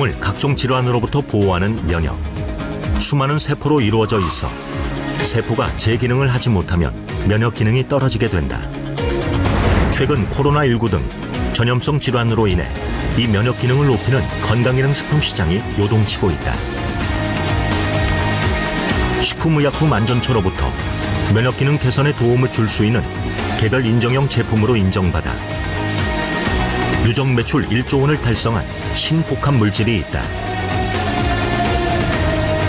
몸을 각종 질환으로부터 보호하는 면역. 수많은 세포로 이루어져 있어 세포가 제 기능을 하지 못하면 면역 기능이 떨어지게 된다. 최근 코로나19 등 전염성 질환으로 인해 이 면역 기능을 높이는 건강기능식품 시장이 요동치고 있다. 식품의약품안전처로부터 면역 기능 개선에 도움을 줄 수 있는 개별 인정형 제품으로 인정받아 누적 매출 1조 원을 달성한 신복합 물질이 있다.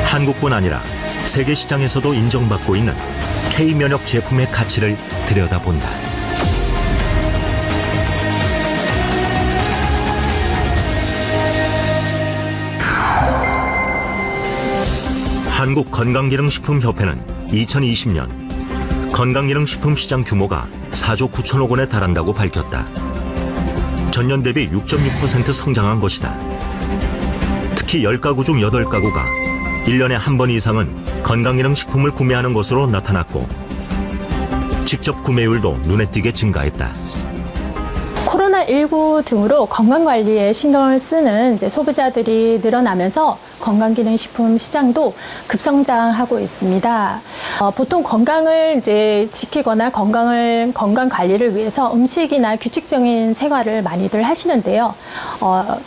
한국뿐 아니라 세계 시장에서도 인정받고 있는 K면역 제품의 가치를 들여다본다. 한국건강기능식품협회는 2020년 건강기능식품 시장 규모가 4조 9천억 원에 달한다고 밝혔다. 전년 대비 6.6% 성장한 것이다. 특히 10가구 중 8가구가 1년에 한 번 이상은 건강기능식품을 구매하는 것으로 나타났고 직접 구매율도 눈에 띄게 증가했다. 코로나19 등으로 건강관리에 신경을 쓰는 소비자들이 늘어나면서 건강기능식품 시장도 급성장하고 있습니다. 보통 건강을 지키거나 건강 관리를 위해서 음식이나 규칙적인 생활을 많이들 하시는데요.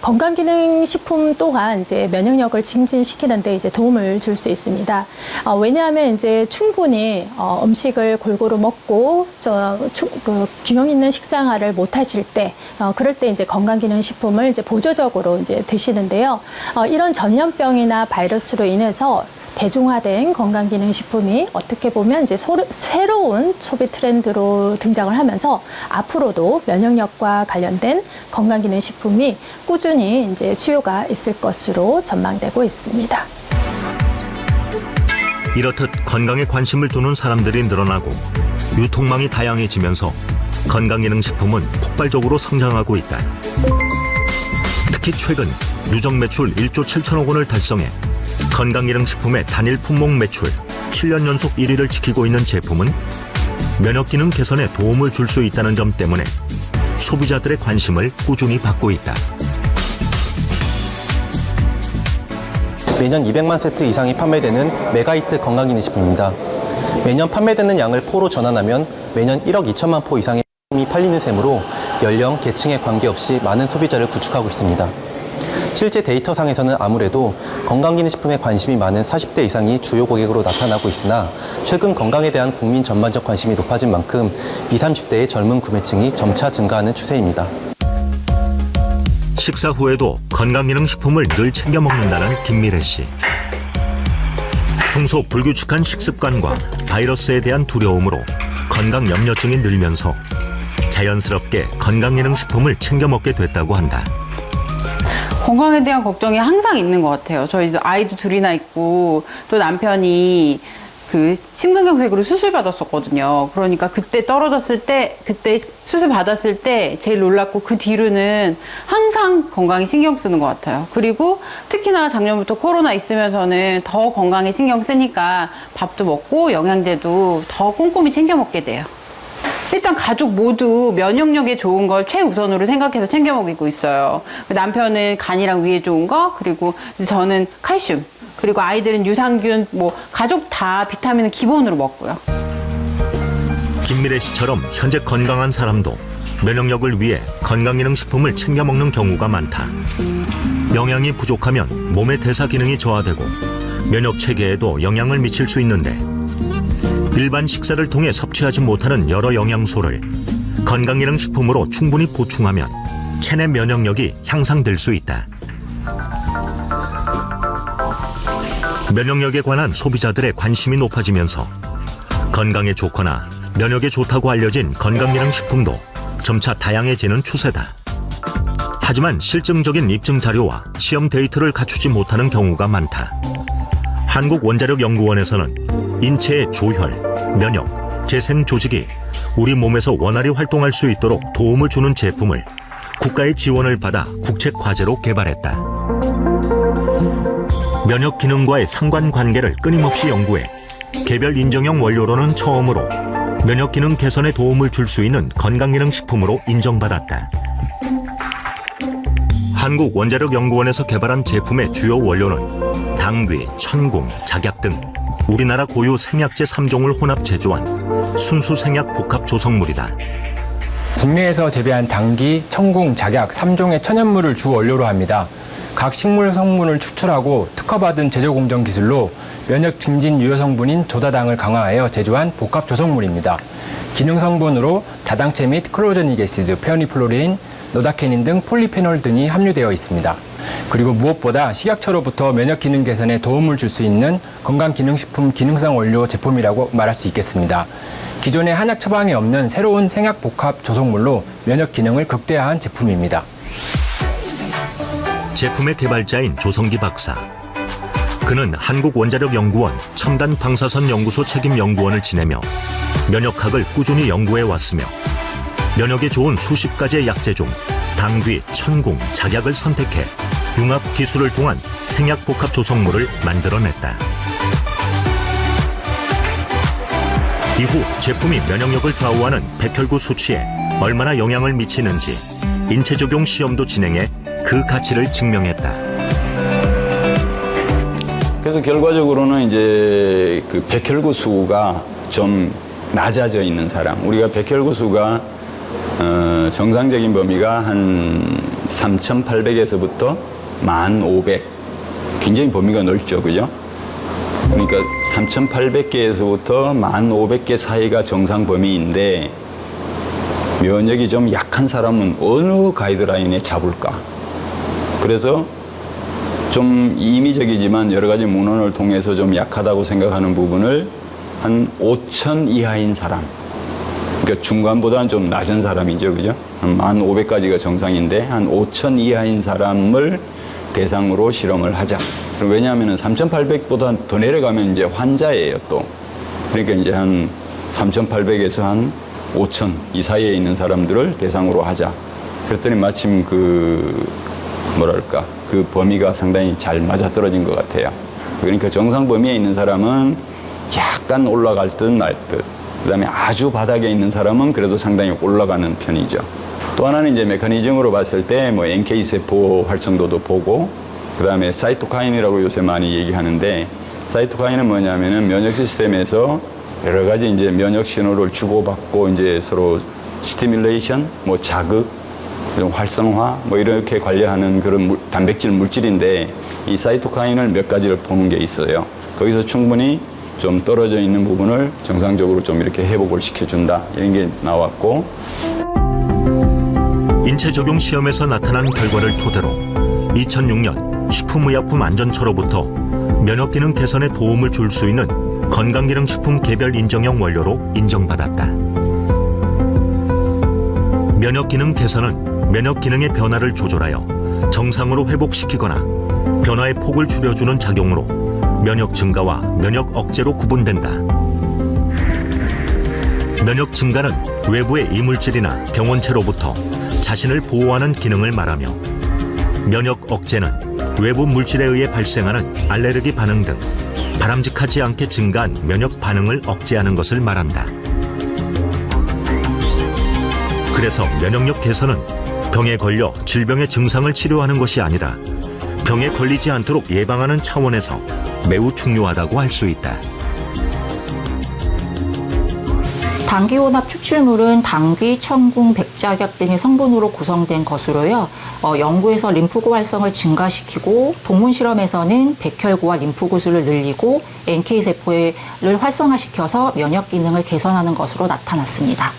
건강기능식품 또한 면역력을 증진시키는 데 도움을 줄 수 있습니다. 왜냐하면 충분히 음식을 골고루 먹고 균형 있는 식생활을 못 하실 때 그럴 때 건강기능식품을 보조적으로 드시는데요. 이런 전염병이나 바이러스로 인해서 대중화된 건강기능식품이 어떻게 보면 새로운 소비 트렌드로 등장을 하면서 앞으로도 면역력과 관련된 건강기능식품이 꾸준히 수요가 있을 것으로 전망되고 있습니다. 이렇듯 건강에 관심을 두는 사람들이 늘어나고 유통망이 다양해지면서 건강기능식품은 폭발적으로 성장하고 있다. 특히 최근 누적 매출 1조 7천억 원을 달성해 건강기능식품의 단일 품목 매출 7년 연속 1위를 지키고 있는 제품은 면역기능 개선에 도움을 줄 수 있다는 점 때문에 소비자들의 관심을 꾸준히 받고 있다. 매년 200만 세트 이상이 판매되는 메가히트 건강기능식품입니다. 매년 판매되는 양을 포로 전환하면 매년 1억 2천만 포 이상의 제품이 팔리는 셈으로 연령, 계층에 관계없이 많은 소비자를 구축하고 있습니다. 실제 데이터상에서는 아무래도 건강기능식품에 관심이 많은 40대 이상이 주요 고객으로 나타나고 있으나 최근 건강에 대한 국민 전반적 관심이 높아진 만큼 20, 30대의 젊은 구매층이 점차 증가하는 추세입니다. 식사 후에도 건강기능식품을 늘 챙겨 먹는다는 김미래 씨. 평소 불규칙한 식습관과 바이러스에 대한 두려움으로 건강 염려증이 늘면서 자연스럽게 건강기능식품을 챙겨 먹게 됐다고 한다. 건강에 대한 걱정이 항상 있는 것 같아요. 저희 아이도 둘이나 있고 또 남편이 심근경색으로 수술 받았었거든요. 그러니까 그때 떨어졌을 때, 그때 수술 받았을 때 제일 놀랐고 그 뒤로는 항상 건강에 신경 쓰는 것 같아요. 그리고 특히나 작년부터 코로나 있으면서는 더 건강에 신경 쓰니까 밥도 먹고 영양제도 더 꼼꼼히 챙겨 먹게 돼요. 일단 가족 모두 면역력에 좋은 걸 최우선으로 생각해서 챙겨 먹이고 있어요. 남편은 간이랑 위에 좋은 거, 그리고 저는 칼슘, 그리고 아이들은 유산균, 가족 다 비타민은 기본으로 먹고요. 김미래 씨처럼 현재 건강한 사람도 면역력을 위해 건강기능식품을 챙겨 먹는 경우가 많다. 영양이 부족하면 몸의 대사 기능이 저하되고 면역 체계에도 영향을 미칠 수 있는데 일반 식사를 통해 섭취하지 못하는 여러 영양소를 건강기능식품으로 충분히 보충하면 체내 면역력이 향상될 수 있다. 면역력에 관한 소비자들의 관심이 높아지면서 건강에 좋거나 면역에 좋다고 알려진 건강기능식품도 점차 다양해지는 추세다. 하지만 실증적인 입증 자료와 시험 데이터를 갖추지 못하는 경우가 많다. 한국원자력연구원에서는 인체의 조혈, 면역, 재생 조직이 우리 몸에서 원활히 활동할 수 있도록 도움을 주는 제품을 국가의 지원을 받아 국책 과제로 개발했다. 면역 기능과의 상관관계를 끊임없이 연구해 개별 인정형 원료로는 처음으로 면역 기능 개선에 도움을 줄 수 있는 건강기능식품으로 인정받았다. 한국원자력연구원에서 개발한 제품의 주요 원료는 당귀, 천궁, 작약 등 우리나라 고유 생약제 3종을 혼합 제조한 순수 생약 복합 조성물이다. 국내에서 재배한 당귀, 천궁, 작약 3종의 천연물을 주 원료로 합니다. 각 식물 성분을 추출하고 특허받은 제조 공정 기술로 면역 증진 유효 성분인 조다당을 강화하여 제조한 복합 조성물입니다. 기능 성분으로 다당체 및 클로저닉 애시드, 페어니플로린, 노다케닌 등 폴리페놀 등이 함유되어 있습니다. 그리고 무엇보다 식약처로부터 면역 기능 개선에 도움을 줄 수 있는 건강기능식품 기능성 원료 제품이라고 말할 수 있겠습니다. 기존의 한약 처방에 없는 새로운 생약 복합 조성물로 면역 기능을 극대화한 제품입니다. 제품의 개발자인 조성기 박사. 그는 한국원자력연구원 첨단 방사선 연구소 책임 연구원을 지내며 면역학을 꾸준히 연구해 왔으며 면역에 좋은 수십 가지의 약재 중 당귀, 천궁, 작약을 선택해 융합 기술을 통한 생약 복합 조성물을 만들어냈다. 이후 제품이 면역력을 좌우하는 백혈구 수치에 얼마나 영향을 미치는지 인체 적용 시험도 진행해 그 가치를 증명했다. 그래서 결과적으로는 이제 그 백혈구 수가 좀 낮아져 있는 사람, 우리가 백혈구 수가 정상적인 범위가 한 3,800에서부터 1,500, 굉장히 범위가 넓죠, 그죠? 그러니까 3,800개에서부터 1,500개 사이가 정상 범위인데 면역이 좀 약한 사람은 어느 가이드라인에 잡을까? 그래서 좀 임의적이지만 여러 가지 문헌을 통해서 좀 약하다고 생각하는 부분을 한 5,000 이하인 사람, 그러니까 중간보다는 좀 낮은 사람이죠, 그죠? 한 1,500까지가 정상인데 한 5,000 이하인 사람을 대상으로 실험을 하자. 왜냐하면 3,800보다 더 내려가면 이제 환자예요, 또. 그러니까 이제 한 3,800에서 한 5,000 이 사이에 있는 사람들을 대상으로 하자. 그랬더니 마침 그 범위가 상당히 잘 맞아떨어진 것 같아요. 그러니까 정상 범위에 있는 사람은 약간 올라갈 듯 말 듯. 그다음에 아주 바닥에 있는 사람은 그래도 상당히 올라가는 편이죠. 또 하나는 이제 메커니즘으로 봤을 때 뭐 NK 세포 활성도도 보고, 그다음에 사이토카인이라고 요새 많이 얘기하는데, 사이토카인은 뭐냐면은 면역 시스템에서 여러 가지 이제 면역 신호를 주고받고 이제 서로 스티뮬레이션, 뭐 자극, 활성화 뭐 이렇게 관리하는 그런 단백질 물질인데, 이 사이토카인을 몇 가지를 보는 게 있어요. 거기서 충분히 좀 떨어져 있는 부분을 정상적으로 좀 이렇게 회복을 시켜준다, 이런 게 나왔고, 인체 적용 시험에서 나타난 결과를 토대로 2006년 식품의약품안전처로부터 면역 기능 개선에 도움을 줄 수 있는 건강기능식품 개별 인정형 원료로 인정받았다. 면역 기능 개선은 면역 기능의 변화를 조절하여 정상으로 회복시키거나 변화의 폭을 줄여주는 작용으로 면역 증가와 면역 억제로 구분된다. 면역 증가는 외부의 이물질이나 병원체로부터 자신을 보호하는 기능을 말하며, 면역 억제는 외부 물질에 의해 발생하는 알레르기 반응 등 바람직하지 않게 증가한 면역 반응을 억제하는 것을 말한다. 그래서 면역력 개선은 병에 걸려 질병의 증상을 치료하는 것이 아니라 병에 걸리지 않도록 예방하는 차원에서 매우 중요하다고 할 수 있다. 당귀혼합 추출물은 당귀, 천궁, 백작약 등의 성분으로 구성된 것으로요. 연구에서 림프구 활성을 증가시키고, 동물 실험에서는 백혈구와 림프구수를 늘리고 NK세포를 활성화시켜서 면역 기능을 개선하는 것으로 나타났습니다.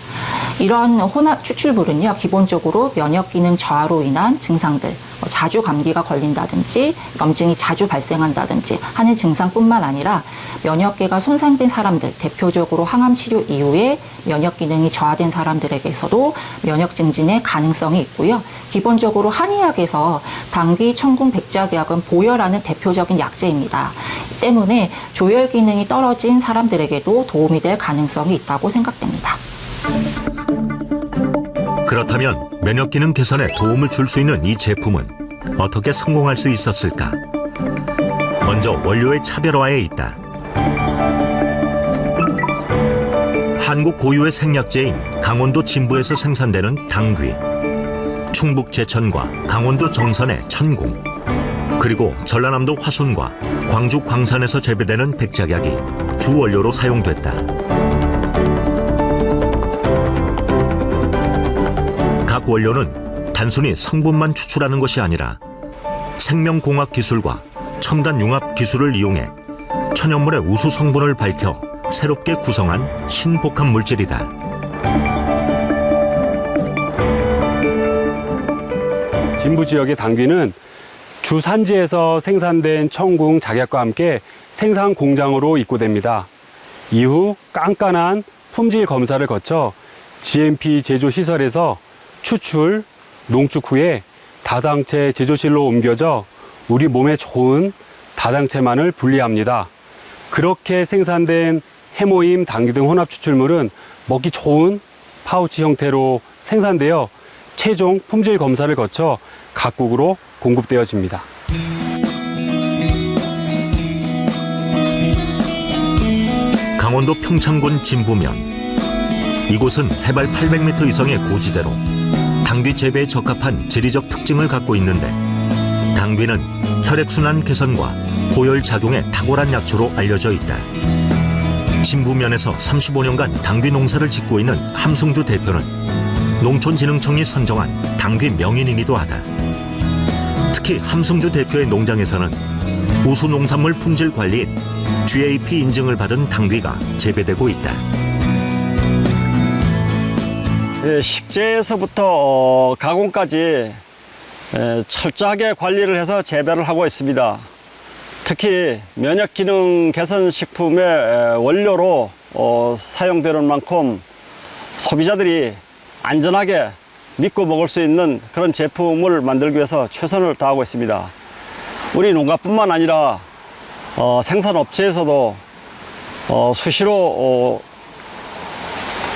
이런 혼합 추출물은요, 기본적으로 면역 기능 저하로 인한 증상들, 자주 감기가 걸린다든지 염증이 자주 발생한다든지 하는 증상뿐만 아니라 면역계가 손상된 사람들, 대표적으로 항암 치료 이후에 면역 기능이 저하된 사람들에게서도 면역 증진의 가능성이 있고요. 기본적으로 한의학에서 당귀, 천궁, 백작약은 보혈하는 대표적인 약재입니다. 때문에 조혈 기능이 떨어진 사람들에게도 도움이 될 가능성이 있다고 생각됩니다. 그렇다면 면역 기능 개선에 도움을 줄 수 있는 이 제품은 어떻게 성공할 수 있었을까? 먼저 원료의 차별화에 있다. 한국 고유의 생약제인 강원도 진부에서 생산되는 당귀. 충북 제천과 강원도 정선의 천궁, 그리고 전라남도 화순과 광주 광산에서 재배되는 백작약이 주 원료로 사용됐다. 각 원료는 단순히 성분만 추출하는 것이 아니라 생명공학 기술과 첨단 융합 기술을 이용해 천연물의 우수 성분을 밝혀 새롭게 구성한 신복합 물질이다. 진부 지역의 당귀는 주 산지에서 생산된 천궁 작약과 함께 생산 공장으로 입고됩니다. 이후 깐깐한 품질 검사를 거쳐 GMP 제조 시설에서 추출, 농축 후에 다당체 제조실로 옮겨져 우리 몸에 좋은 다당체만을 분리합니다. 그렇게 생산된 해모임, 당귀 등 혼합 추출물은 먹기 좋은 파우치 형태로 생산되어 최종 품질 검사를 거쳐 각국으로 공급되어집니다. 강원도 평창군 진부면. 이곳은 해발 800m 이상의 고지대로 당귀 재배에 적합한 지리적 특징을 갖고 있는데, 당귀는 혈액순환 개선과 고열 작용에 탁월한 약초로 알려져 있다. 진부면에서 35년간 당귀 농사를 짓고 있는 함승주 대표는 농촌진흥청이 선정한 당귀 명인이기도 하다. 특히 함승주 대표의 농장에서는 우수 농산물 품질 관리인 GAP 인증을 받은 당귀가 재배되고 있다. 식재에서부터 가공까지 철저하게 관리를 해서 재배를 하고 있습니다. 특히 면역기능 개선 식품의 원료로 사용되는 만큼 소비자들이 안전하게 믿고 먹을 수 있는 그런 제품을 만들기 위해서 최선을 다하고 있습니다. 우리 농가뿐만 아니라 생산업체에서도 수시로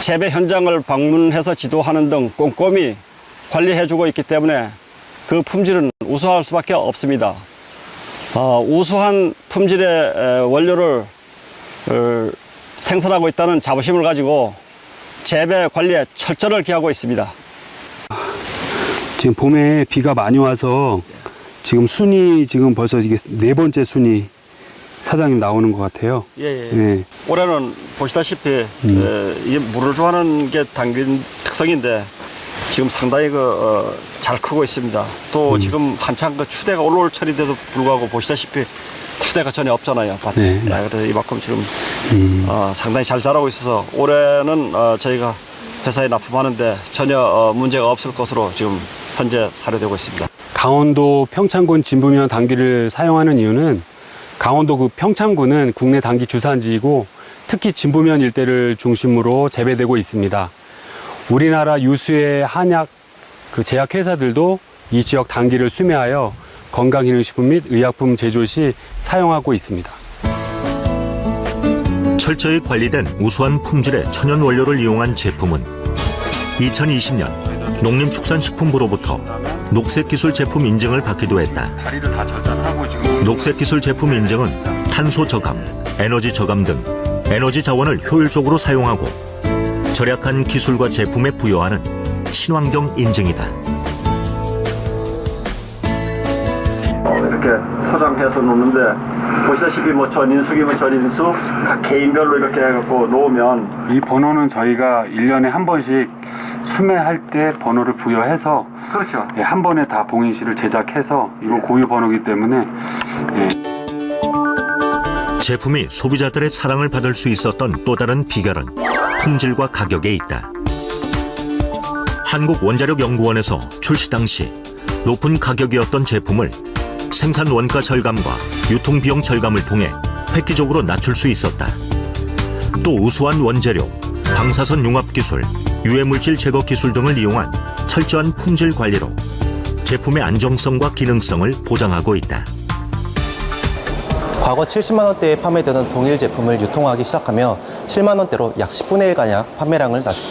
재배 현장을 방문해서 지도하는 등 꼼꼼히 관리해주고 있기 때문에 그 품질은 우수할 수밖에 없습니다. 우수한 품질의 원료를 생산하고 있다는 자부심을 가지고 재배 관리에 철저를 기하고 있습니다. 지금 봄에 비가 많이 와서 지금 순이 지금 벌써 이게 4번째 순이 사장님 나오는 것 같아요. 예. 올해는 보시다시피 이게 물을 좋아하는 게 당귀 특성인데 지금 상당히 잘 크고 있습니다. 또 지금 한창 추대가 올라올 철인데도 불구하고 보시다시피 추대가 전혀 없잖아요, 밭에. 그래서 이만큼 지금 상당히 잘 자라고 있어서 올해는 저희가 회사에 납품하는데 전혀 문제가 없을 것으로 지금 현재 사료되고 있습니다. 강원도 평창군 진부면 당귀를 사용하는 이유는 강원도 그 평창군은 국내 당귀 주산지이고 특히 진부면 일대를 중심으로 재배되고 있습니다. 우리나라 유수의 한약 제약 회사들도 이 지역 당귀를 수매하여 건강기능식품 및 의약품 제조 시 사용하고 있습니다. 철저히 관리된 우수한 품질의 천연 원료를 이용한 제품은 2020년 농림축산식품부로부터 녹색기술 제품 인증을 받기도 했다. 녹색기술 제품 인증은 탄소 저감, 에너지 저감 등 에너지 자원을 효율적으로 사용하고 절약한 기술과 제품에 부여하는 친환경 인증이다. 이렇게 포장해서 놓는데 보시다시피 전인수기면 전인수 각 개인별로 이렇게 해갖고 놓으면 이 번호는 저희가 1년에 한 번씩 수매할 때 번호를 부여해서 그렇죠. 한 번에 다 봉인실을 제작해서 이거 고유 번호이기 때문에 제품이 소비자들의 사랑을 받을 수 있었던 또 다른 비결은 품질과 가격에 있다. 한국원자력연구원에서 출시 당시 높은 가격이었던 제품을 생산 원가 절감과 유통비용 절감을 통해 획기적으로 낮출 수 있었다. 또 우수한 원재료, 방사선 융합 기술, 유해물질 제거 기술 등을 이용한 철저한 품질 관리로 제품의 안정성과 기능성을 보장하고 있다. 과거 70만 원대에 판매되던 동일 제품을 유통하기 시작하며 7만 원대로 약 10분의 1가량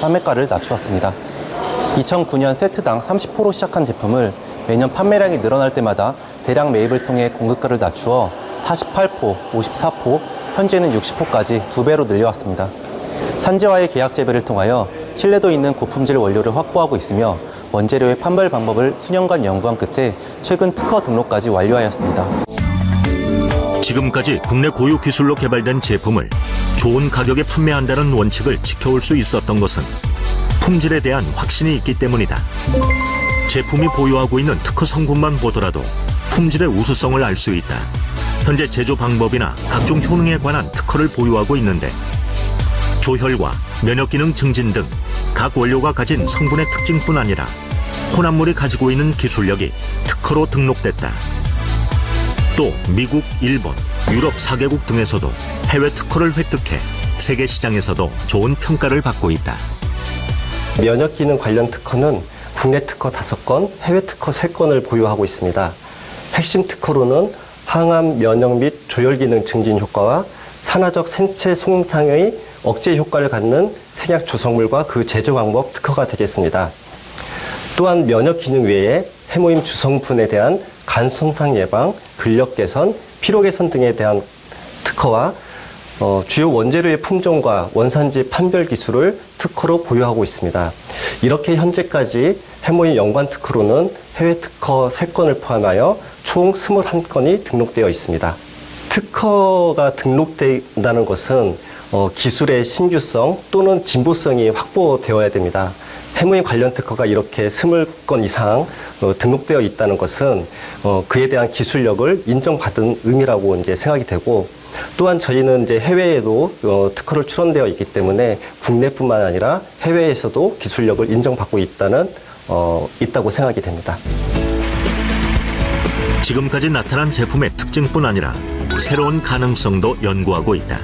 판매가를 낮추었습니다. 2009년 세트당 30포로 시작한 제품을 매년 판매량이 늘어날 때마다 대량 매입을 통해 공급가를 낮추어 48포, 54포, 현재는 60포까지 2배로 늘려왔습니다. 산지와의 계약 재배를 통하여 신뢰도 있는 고품질 원료를 확보하고 있으며 원재료의 판별 방법을 수년간 연구한 끝에 최근 특허 등록까지 완료하였습니다. 지금까지 국내 고유 기술로 개발된 제품을 좋은 가격에 판매한다는 원칙을 지켜올 수 있었던 것은 품질에 대한 확신이 있기 때문이다. 제품이 보유하고 있는 특허 성분만 보더라도 품질의 우수성을 알 수 있다. 현재 제조 방법이나 각종 효능에 관한 특허를 보유하고 있는데 조혈과 면역기능 증진 등 각 원료가 가진 성분의 특징뿐 아니라 혼합물이 가지고 있는 기술력이 특허로 등록됐다. 또 미국, 일본, 유럽 4개국 등에서도 해외 특허를 획득해 세계 시장에서도 좋은 평가를 받고 있다. 면역기능 관련 특허는 국내 특허 5건, 해외 특허 3건을 보유하고 있습니다. 핵심 특허로는 항암, 면역 및 조혈기능 증진 효과와 산화적 생체 손상의 억제 효과를 갖는 생약 조성물과 그 제조 방법 특허가 되겠습니다. 또한 면역 기능 외에 해모임 주성분에 대한 간 손상 예방, 근력 개선, 피로 개선 등에 대한 특허와 주요 원재료의 품종과 원산지 판별 기술을 특허로 보유하고 있습니다. 이렇게 현재까지 해모임 연관 특허로는 해외 특허 3건을 포함하여 총 21건이 등록되어 있습니다. 특허가 등록된다는 것은 기술의 신규성 또는 진보성이 확보되어야 됩니다. 해모임 관련 특허가 이렇게 20건 이상 등록되어 있다는 것은 그에 대한 기술력을 인정받은 의미라고 이제 생각이 되고, 또한 저희는 이제 해외에도 특허를 출원되어 있기 때문에 국내뿐만 아니라 해외에서도 기술력을 인정받고 있다고 생각이 됩니다. 지금까지 나타난 제품의 특징뿐 아니라 새로운 가능성도 연구하고 있다.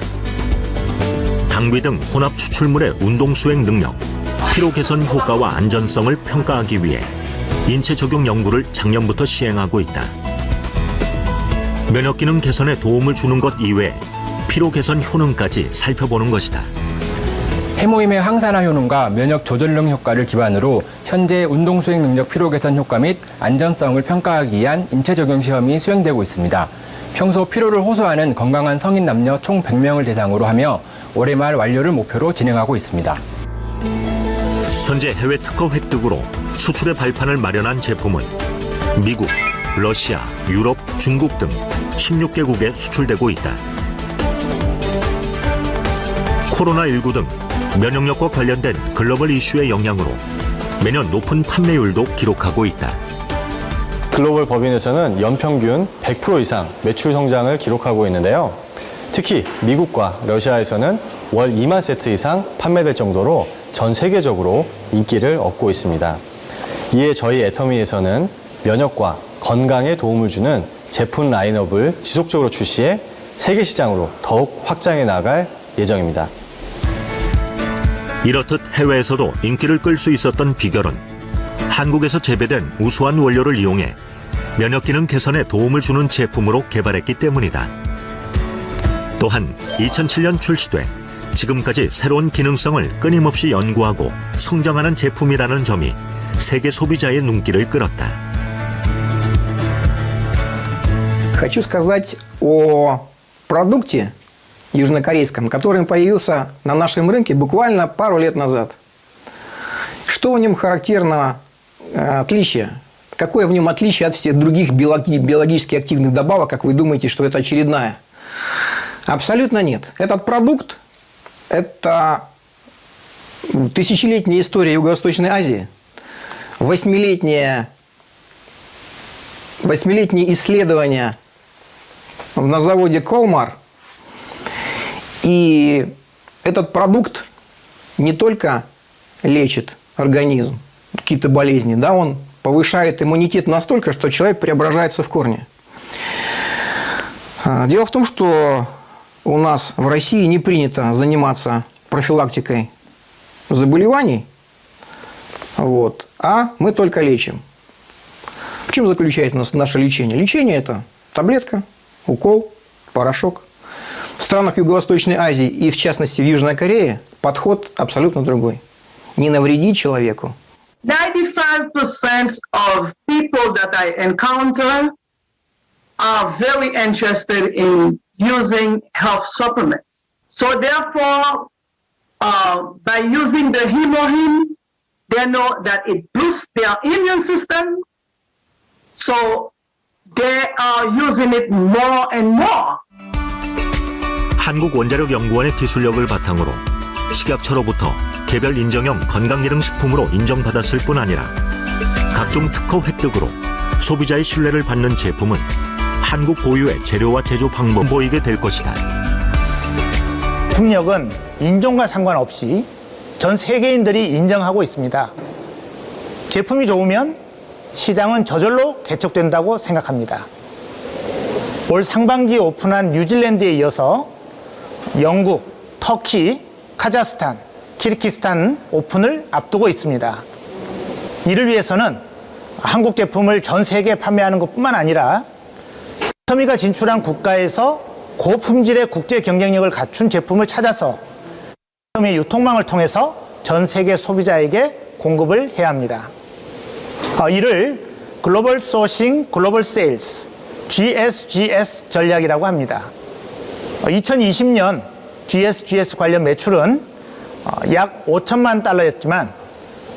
당귀 등 혼합 추출물의 운동 수행 능력, 피로 개선 효과와 안전성을 평가하기 위해 인체 적용 연구를 작년부터 시행하고 있다. 면역 기능 개선에 도움을 주는 것 이외에 피로 개선 효능까지 살펴보는 것이다. 해모임의 항산화 효능과 면역 조절능 효과를 기반으로 현재 운동 수행 능력 피로 개선 효과 및 안전성을 평가하기 위한 인체 적용 시험이 수행되고 있습니다. 평소 피로를 호소하는 건강한 성인 남녀 총 100명을 대상으로 하며 올해 말 완료를 목표로 진행하고 있습니다. 현재 해외 특허 획득으로 수출의 발판을 마련한 제품은 미국, 러시아, 유럽, 중국 등 16개국에 수출되고 있다. 코로나19 등 면역력과 관련된 글로벌 이슈의 영향으로 매년 높은 판매율도 기록하고 있다. 글로벌 법인에서는 연평균 100% 이상 매출 성장을 기록하고 있는데요. 특히 미국과 러시아에서는 월 2만 세트 이상 판매될 정도로 전 세계적으로 인기를 얻고 있습니다. 이에 저희 애터미에서는 면역과 건강에 도움을 주는 제품 라인업을 지속적으로 출시해 세계 시장으로 더욱 확장해 나갈 예정입니다. 이렇듯 해외에서도 인기를 끌 수 있었던 비결은 한국에서 재배된 우수한 원료를 이용해 면역 기능 개선에 도움을 주는 제품으로 개발했기 때문이다. 또한 2007년 출시돼 지금까지 새로운 기능성을 끊임없이 연구하고 성장하는 제품이라는 점이 세계 소비자의 눈길을 끌었다. Хочу сказать о продукте южнокорейском, который появился на нашем рынке буквально пару лет назад. Что в нем характерного отличие? Какое в нем отличие от всех других биологически активных добавок, как вы думаете, что это очередная? Абсолютно нет. Этот продукт – это тысячелетняя история Юго-Восточной Азии, восьмилетние исследования на заводе Колмар. И этот продукт не только лечит организм, какие-то болезни, да, он повышает иммунитет настолько, что человек преображается в корне. Дело в том, что у нас в России не принято заниматься профилактикой заболеваний, а мы только лечим. В чем заключается наше лечение? Лечение – это таблетка, укол, порошок. В странах Юго-Восточной Азии и, в частности, в Южной Корее подход абсолютно другой. Не навредить человеку. 95% of people that I encounter are very interested in using health supplements. So therefore, by using the Hemohim, they know that it boosts their immune system, so they are using it more and more. 한국원자력연구원의 기술력을 바탕으로 식약처로부터 개별 인정형 건강기능식품으로 인정받았을 뿐 아니라 각종 특허 획득으로 소비자의 신뢰를 받는 제품은 한국 고유의 재료와 제조 방법 보이게 될 것이다. 품력은 인종과 상관없이 전 세계인들이 인정하고 있습니다. 제품이 좋으면 시장은 저절로 개척된다고 생각합니다. 올 상반기에 오픈한 뉴질랜드에 이어서 영국, 터키, 카자흐스탄, 키르기스탄 오픈을 앞두고 있습니다. 이를 위해서는 한국 제품을 전 세계에 판매하는 것뿐만 아니라 서미가 진출한 국가에서 고품질의 국제 경쟁력을 갖춘 제품을 찾아서 서미 유통망을 통해서 전 세계 소비자에게 공급을 해야 합니다. 이를 글로벌 소싱, 글로벌 세일스, GSGS 전략이라고 합니다. 2020년 GSGS 관련 매출은 약 5천만 달러였지만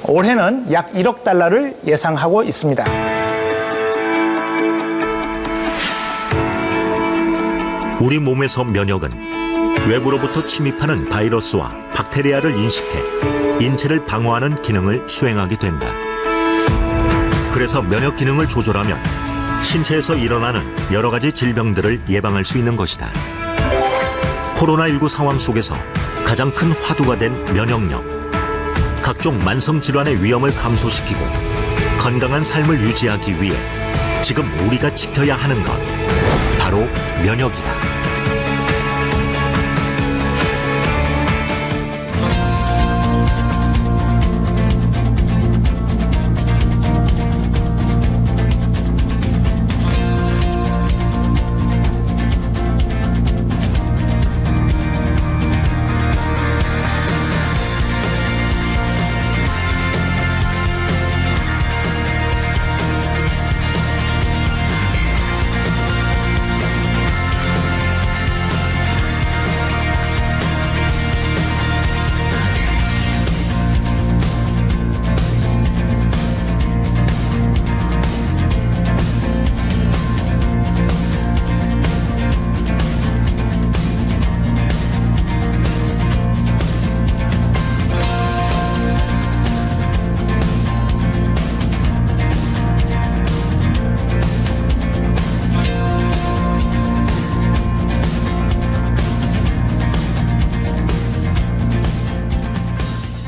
올해는 약 1억 달러를 예상하고 있습니다. 우리 몸에서 면역은 외부로부터 침입하는 바이러스와 박테리아를 인식해 인체를 방어하는 기능을 수행하게 된다. 그래서 면역 기능을 조절하면 신체에서 일어나는 여러 가지 질병들을 예방할 수 있는 것이다. 코로나19 상황 속에서 가장 큰 화두가 된 면역력. 각종 만성 질환의 위험을 감소시키고 건강한 삶을 유지하기 위해 지금 우리가 지켜야 하는 것, 바로 면역이다.